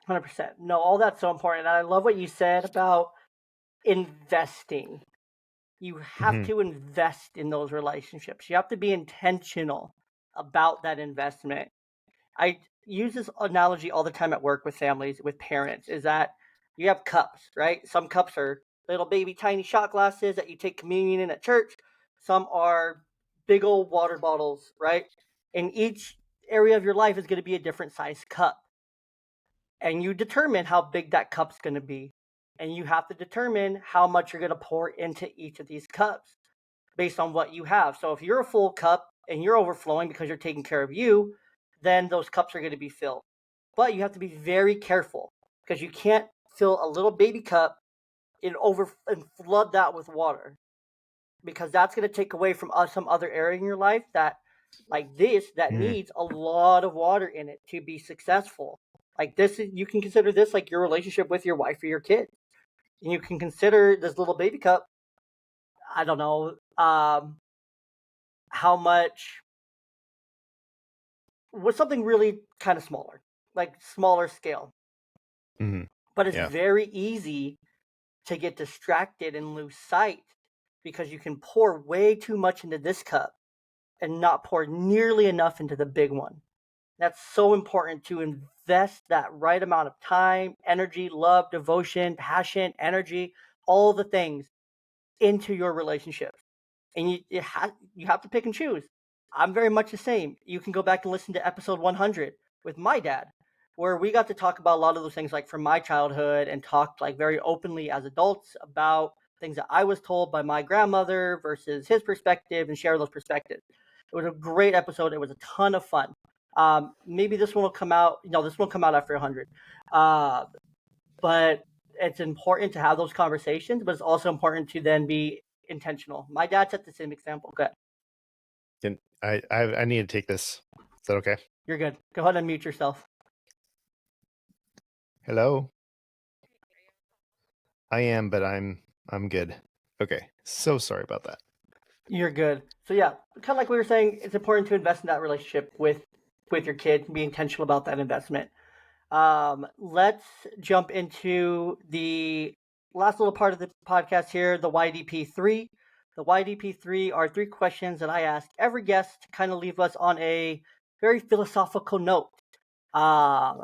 100%. No, all that's so important. And I love what you said about investing. You have mhm. to invest in those relationships. You have to be intentional about that investment. I use this analogy all the time at work with families, with parents, is that you have cups, right? Some cups are little baby tiny shot glasses that you take communion in at church. Some are big old water bottles, right? And each area of your life is going to be a different size cup. And you determine how big that cup's going to be. And you have to determine how much you're going to pour into each of these cups based on what you have. So if you're a full cup and you're overflowing because you're taking care of you, then those cups are going to be filled. But you have to be very careful, because you can't fill a little baby cup and flood that with water, because that's going to take away from some other area in your life that Mhm. needs a lot of water in it to be successful. Like this, you can consider this like your relationship with your wife or your kid. And you can consider this little baby cup. I don't know how much was something really kind of smaller, like smaller scale. Mhm. But it's Yeah. very easy to get distracted and lose sight, because you can pour way too much into this cup and not pour nearly enough into the big one. That's so important, to invest that right amount of time, energy, love, devotion, passion, energy, all the things into your relationships. And you have to pick and choose. I'm very much the same. You can go back and listen to episode 100 with my dad, where we got to talk about a lot of those things like from my childhood, and talked like very openly as adults about things that I was told by my grandmother versus his perspective, and share those perspectives. It was a great episode. It was a ton of fun. Maybe this one will come out. This one will come out after 100. Uh, but it's important to have those conversations, but it's also important to then be intentional. My dad set the same example. Good. And I need to take this. Is that okay? You're good. Go ahead and mute yourself. Hello. I am, but I'm good. Okay. So sorry about that. You're good. So yeah, kind of like we were saying, it's important to invest in that relationship with your kid and be intentional about that investment. Let's jump into the last little part of the podcast here, the YDP3. The YDP3 are 3 questions that I ask every guest to kind of leave us on a very philosophical note. Um,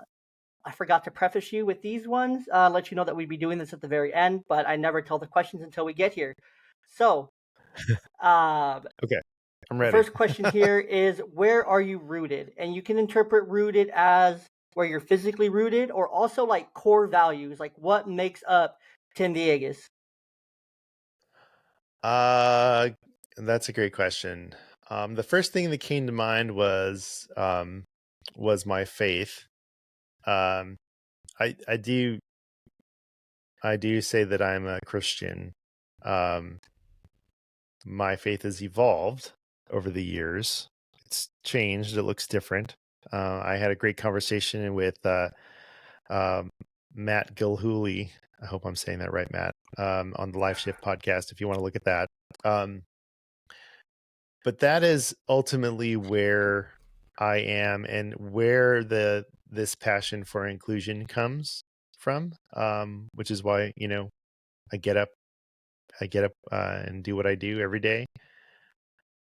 I forgot to preface you with these ones, let you know that we'd be doing this at the very end, but I never tell the questions until we get here. So, um, Okay. I'm the ready. first question here is, where are you rooted? And you can interpret rooted as where you're physically rooted, or also like core values, like what makes up Tim Villegas. uh That's a great question. The first thing that came to mind was my faith. Um, I do say that I'm a Christian. Um, my faith has evolved over the years. It's changed. It looks different. I had a great conversation with um, Matt Gilhooly. I hope I'm saying that right, Matt, on the Life Shift podcast, if you want to look at that. Um, but that is ultimately where I am and where this passion for inclusion comes from, which is why, I get up, and do what I do every day.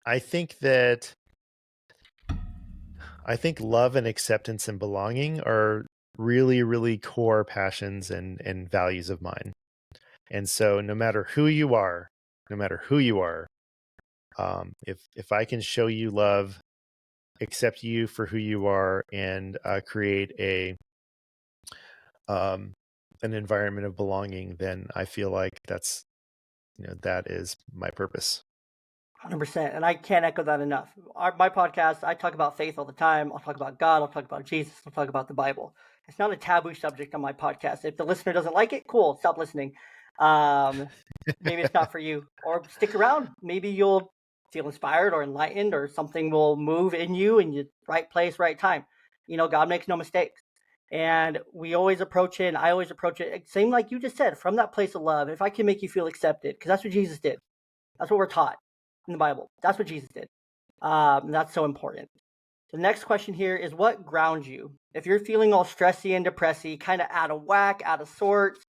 I think that I think love and acceptance and belonging are really, really core passions and values of mine. And so no matter who you are, if I can show you love, accept you for who you are, and create um, an environment of belonging, then I feel like that is my purpose. 100%. And I can't echo that enough. My podcast, I talk about faith all the time. I'll talk about God. I'll talk about Jesus. I'll talk about the Bible. It's not a taboo subject on my podcast. If the listener doesn't like it, cool. Stop listening. Um, Maybe it's not for you. Or stick around. Maybe you'll feel inspired or enlightened, or something will move in you in the right place, right time. God makes no mistakes. And we always approach it, and I always approach it, same like you just said, from that place of love. If I can make you feel accepted, because that's what Jesus did. That's what we're taught in the Bible. That's what Jesus did. That's so important. The next question here is, what grounds you? If you're feeling all stressy and depressy, kind of out of whack, out of sorts,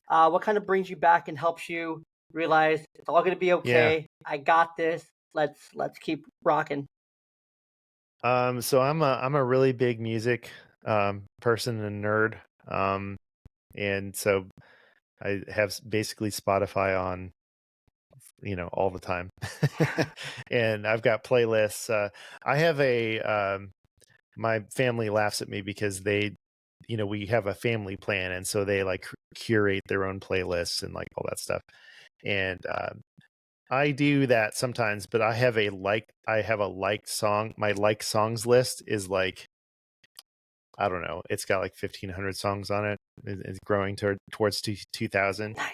what kind of brings you back and helps you realize it's all going to be Yeah. okay? I got this. Let's keep rocking. So I'm a really big music person and nerd. And so I have basically Spotify on, all the time. And I've got playlists. I have my family laughs at me because we have a family plan. And so they like curate their own playlists and like all that stuff. And I do that sometimes, but I have a liked song. My liked songs list is like, I don't know. It's got like 1,500 songs on it. It's growing towards 2,000. Nice.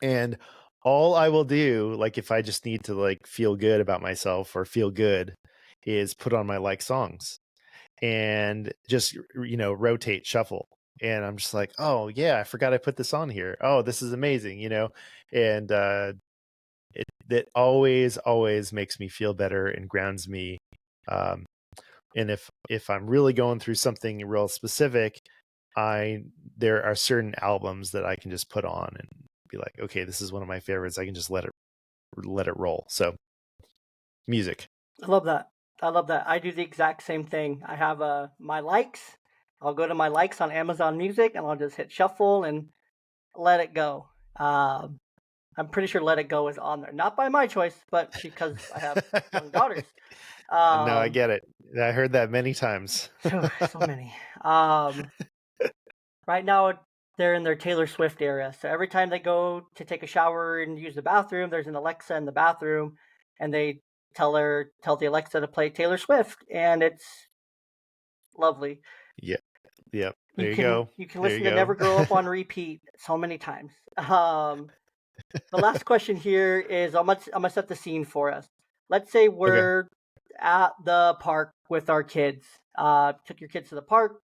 And all I will do, like if I just need to like feel good about myself or feel good, is put on my like songs and just rotate, shuffle. And I'm just like, oh yeah, I forgot I put this on here. Oh, this is amazing, and that always makes me feel better and grounds me. Um, and if I'm really going through something real specific, there are certain albums that I can just put on and be like, okay, this is one of my favorites. I can just let it roll. So music. I love that. I love that. I do the exact same thing. I have my likes. I'll go to my likes on Amazon Music, and I'll just hit shuffle and let it go. I'm pretty sure Let It Go is on there. Not by my choice, but because I have young daughters. No, I Um, get it. I heard that many times. so many. Right now, they're in their Taylor Swift era. So every time they go to take a shower and use the bathroom, there's an Alexa in the bathroom, and they tell the Alexa to play Taylor Swift, and it's lovely. Yeah. Yep. You There you can go. you can There you listen to go. Never Grow Up on repeat so many times. The last question here is, I'm gonna set the scene for us. Let's say Okay. we're at the park with our kids. Took your kids to the park.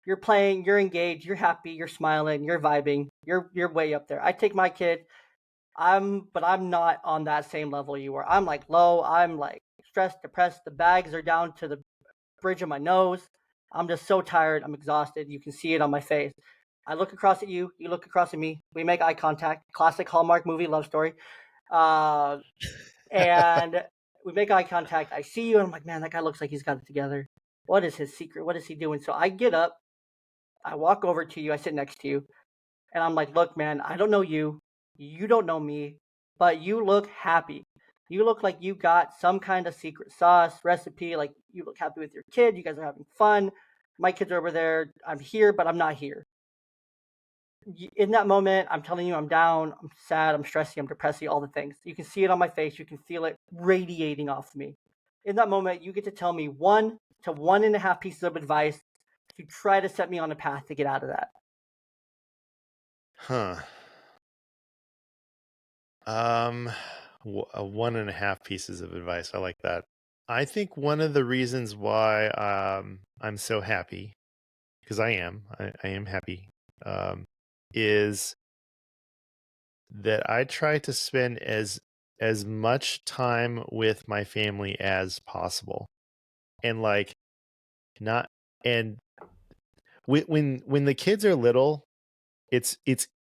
You're playing. You're engaged. You're happy. You're smiling. You're vibing. You're way up there. I take my kid. But I'm not on that same level you are. I'm like low. I'm like stressed, depressed. The bags are down to the bridge of my nose. I'm just so tired. I'm exhausted. You can see it on my face. I look across at you. You look across at me. We make eye contact. Classic Hallmark movie love story. Uh, and we make eye contact. I see you, and I'm like, man, that guy looks like he's got it together. What is his secret? What is he doing? So I get up. I walk over to you. I sit next to you, and I'm like, look, man, I don't know you. You don't know me, but you look happy. You look like you got some kind of secret sauce recipe. Like, you look happy with your kid. You guys are having fun. My kids are over there. I'm here, but I'm not here. in that moment, I'm telling you, I'm down, I'm sad, I'm stressy, I'm depressy, all the things. You can see it on my face. You can feel it radiating off me. In that moment, you get to tell me 1 to 1.5 pieces of advice to try to set me on a path to get out of that. Huh. Um, 1.5 pieces of advice. I like that. I think one of the reasons why I'm so happy, because I am happy, is that I try to spend as much time with my family as possible. And like not and when the kids are little, it's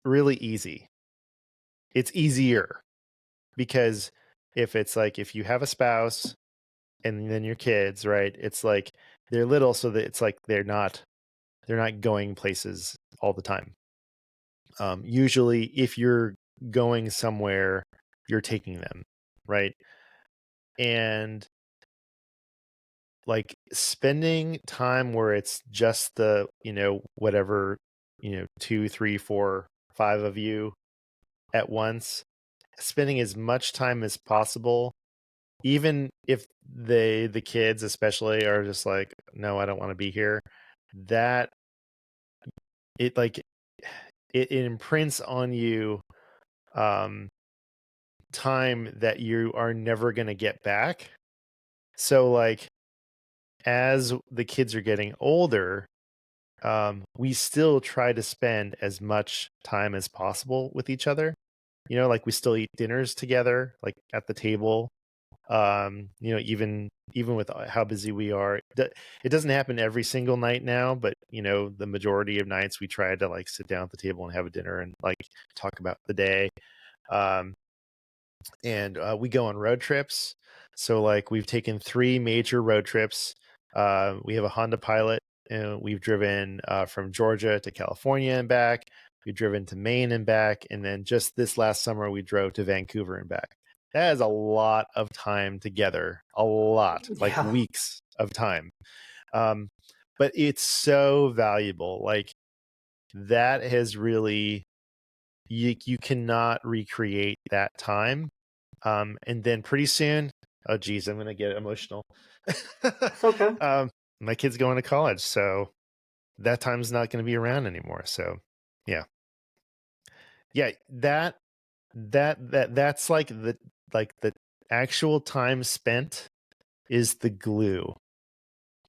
really easy. It's easier because if you have a spouse and then your kids, right? It's like they're little so that it's like they're not going places all the time. Usually if you're going somewhere, you're taking them, right? And like spending time where it's just the, whatever, two, three, four, five of you at once, spending as much time as possible, even if the kids especially are just like, no, I don't want to be here, that it like it imprints on you um time that you are never going to get back. So like as the kids are getting older, we still try to spend as much time as possible with each other. Like we still eat dinners together, like at the table. Even with how busy we are, it doesn't happen every single night now, but the majority of nights we try to like sit down at the table and have a dinner and like talk about the day. Um, and we go on road trips. So like we've taken 3 major road trips. We have a Honda Pilot, and we've driven from Georgia to California and back. We've driven to Maine and back, and then just this last summer we drove to Vancouver and back. That is a lot of time together, a lot, like Yeah, weeks of time. Um, but it's so valuable. Like that has really you cannot recreate that time. And then pretty soon, oh geez, I'm gonna get emotional. it's okay. My kid's going to college, so that time's not going to be around anymore. So, yeah, yeah, that's like the actual time spent is the glue.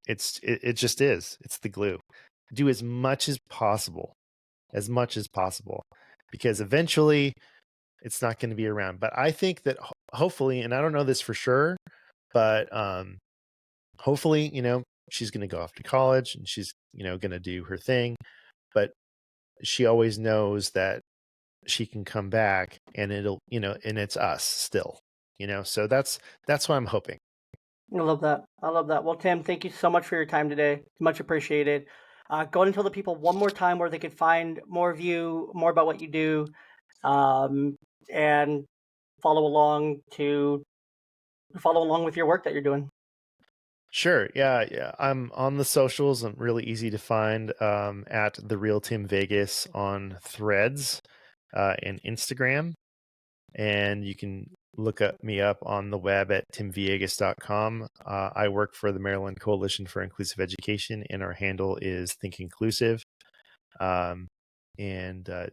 It just is. It's the glue. Do as much as possible, because eventually it's not going to be around. But I think that hopefully, and I don't know this for sure, but hopefully, she's going to go off to college and she's, going to do her thing. But she always knows that she can come back and and it's us still, so that's what I'm hoping. I love that. I love that. Well, Tim, thank you so much for your time today. Much appreciated. Go and tell the people one more time where they could find more of you, more about what you do, um, and follow along to follow along with your work that you're doing. Sure. Yeah. Yeah. I'm on the socials. I'm really easy to find at the real Tim Vegas on Threads and Instagram. And you can me up on the web at timviegas.com. I work for the Maryland Coalition for Inclusive Education, and our handle is Think Inclusive. And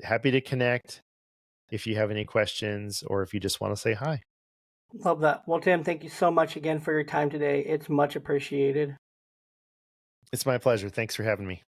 happy to connect if you have any questions or if you just want to say hi. Love that. Well, Tim, thank you so much again for your time today. It's much appreciated. It's my pleasure. Thanks for having me.